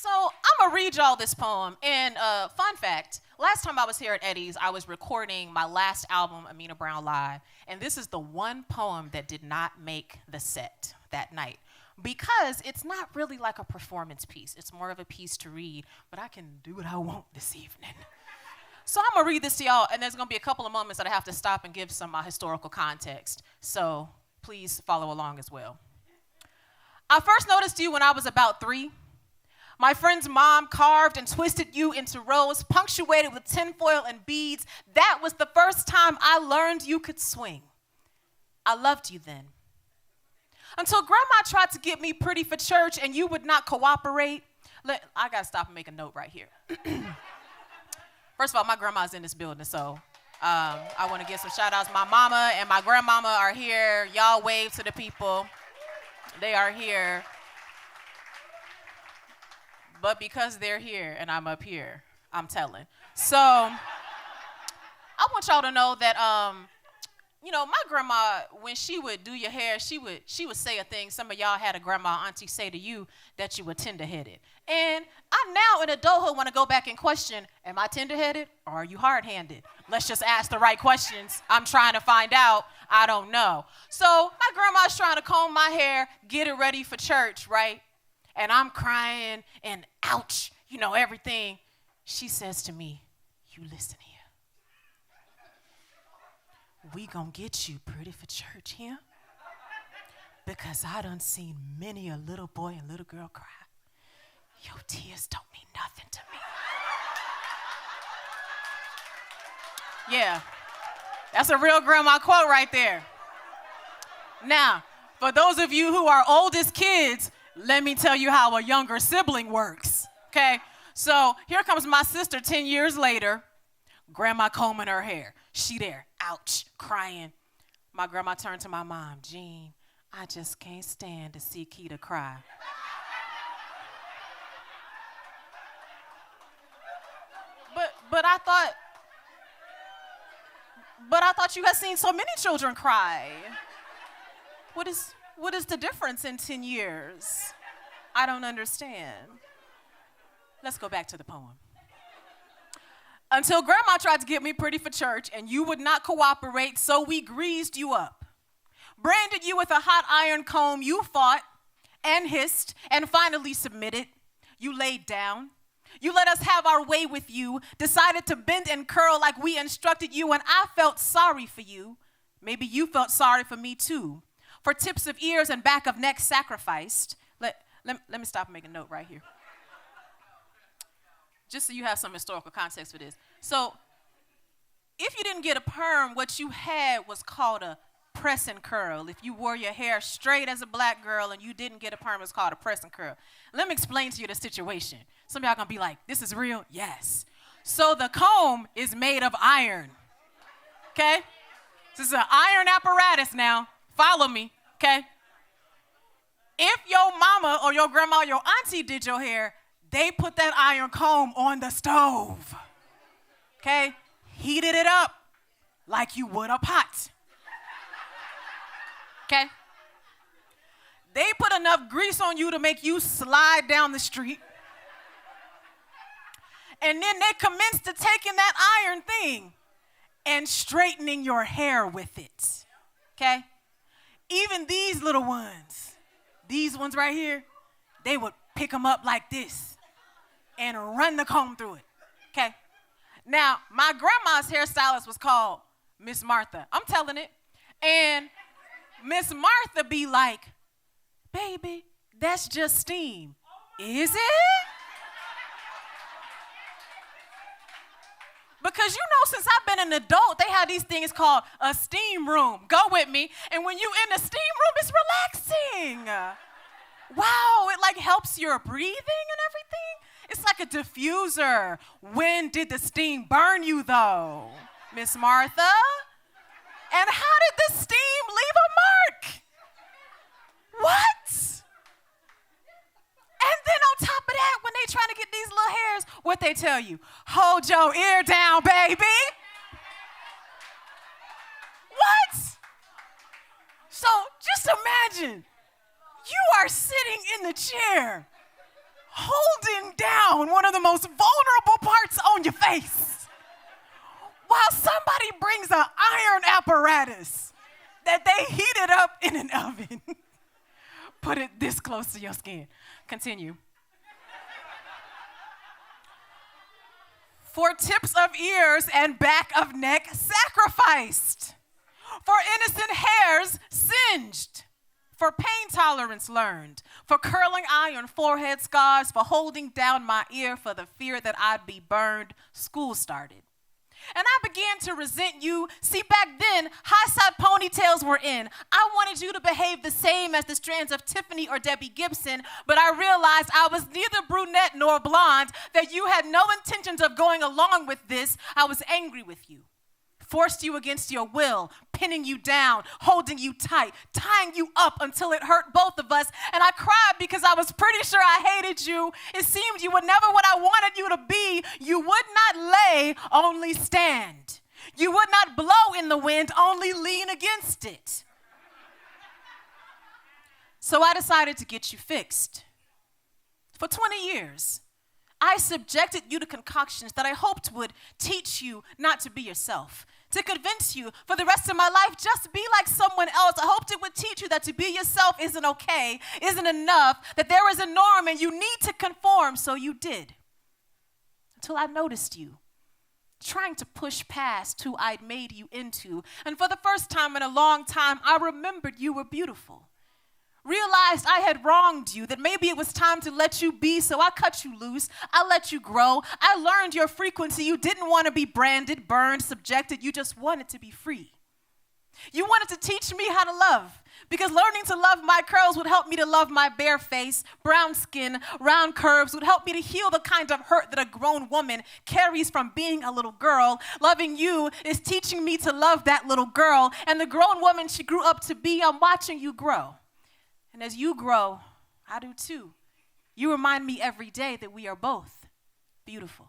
So I'm gonna read y'all this poem. And fun fact, last time I was here at Eddie's, I was recording my last album, Amena Brown Live. And this is the one poem that did not make the set that night. Because it's not really like a performance piece. It's more of a piece to read, but I can do what I want this evening. So I'm gonna read this to y'all, and there's gonna be a couple of moments that I have to stop and give some historical context. So please follow along as well. I first noticed you when I was about 3. My friend's mom carved and twisted you into rows, punctuated with tinfoil and beads. That was the first time I learned you could swing. I loved you then. Until Grandma tried to get me pretty for church and you would not cooperate. I gotta stop and make a note right here. First of all, my grandma's in this building, so I wanna give some shout outs. My mama and my grandmama are here. Y'all wave to the people. They are here. But because they're here and I'm up here, I'm telling. So I want y'all to know that, my grandma, when she would do your hair, she would say a thing. Some of y'all had a grandma, auntie say to you that you were tender-headed. And I now in adulthood want to go back and question, am I tender-headed or are you hard-handed? Let's just ask the right questions. I'm trying to find out. I don't know. So my grandma's trying to comb my hair, get it ready for church, right? And I'm crying and ouch, everything. She says to me, you listen here. We gonna get you pretty for church here because I done seen many a little boy and little girl cry. Your tears don't mean nothing to me. Yeah, that's a real grandma quote right there. Now, for those of you who are oldest kids, let me tell you how a younger sibling works, okay? So here comes my sister 10 years later, grandma combing her hair. She there, ouch, crying. My grandma turned to my mom, Jean, I just can't stand to see Keita cry. But I thought you had seen so many children cry. What is the difference in 10 years? I don't understand. Let's go back to the poem. Until Grandma tried to get me pretty for church and you would not cooperate, so we greased you up. Branded you with a hot iron comb, you fought and hissed and finally submitted. You laid down. You let us have our way with you, decided to bend and curl like we instructed you, and I felt sorry for you. Maybe you felt sorry for me too. For tips of ears and back of neck sacrificed. Let me stop and make a note right here. Just so you have some historical context for this. So if you didn't get a perm, what you had was called a press and curl. If you wore your hair straight as a black girl and you didn't get a perm, it's called a press and curl. Let me explain to you the situation. Some of y'all gonna be like, this is real? Yes. So the comb is made of iron, okay? This is an iron apparatus now. Follow me, okay? If your mama or your grandma or your auntie did your hair, they put that iron comb on the stove, okay? Heated it up like you would a pot, okay? They put enough grease on you to make you slide down the street. And then they commenced to taking that iron thing and straightening your hair with it, okay? Even these little ones, these ones right here, they would pick them up like this and run the comb through it, okay? Now, my grandma's hairstylist was called Miss Martha. I'm telling it. And Miss Martha be like, baby, that's just steam. Is it? Because since I've been an adult, they have these things called a steam room. Go with me. And when you in the steam room, it's relaxing. Wow, it helps your breathing and everything. It's like a diffuser. When did the steam burn you though, Miss Martha? And how did the steam leave a mark? What? And then on top of that, when they trying to get these little hairs, what they tell you? Hold your ear down, baby. What? So just imagine, you are sitting in the chair, holding on one of the most vulnerable parts on your face while somebody brings an iron apparatus that they heated up in an oven. Put it this close to your skin. Continue. For tips of ears and back of neck sacrificed. For innocent hairs singed. For pain tolerance learned. For curling iron forehead scars. For holding down my ear for the fear that I'd be burned. School started. And I began to resent you. See, back then, high-side ponytails were in. I wanted you to behave the same as the strands of Tiffany or Debbie Gibson, but I realized I was neither brunette nor blonde, that you had no intentions of going along with this. I was angry with you. Forced you against your will, pinning you down, holding you tight, tying you up until it hurt both of us. And I cried because I was pretty sure I hated you. It seemed you were never what I wanted you to be. You would not lay, only stand. You would not blow in the wind, only lean against it. So I decided to get you fixed. For 20 years, I subjected you to concoctions that I hoped would teach you not to be yourself. To convince you for the rest of my life, just be like someone else. I hoped it would teach you that to be yourself isn't okay, isn't enough, that there is a norm and you need to conform, so you did. Until I noticed you, trying to push past who I'd made you into. And for the first time in a long time, I remembered you were beautiful. Realized I had wronged you, that maybe it was time to let you be, so I cut you loose. I let you grow. I learned your frequency. You didn't want to be branded, burned, subjected. You just wanted to be free. You wanted to teach me how to love, because learning to love my curls would help me to love my bare face, brown skin, round curves, would help me to heal the kind of hurt that a grown woman carries from being a little girl. Loving you is teaching me to love that little girl, and the grown woman she grew up to be. I'm watching you grow. And as you grow, I do too. You remind me every day that we are both beautiful.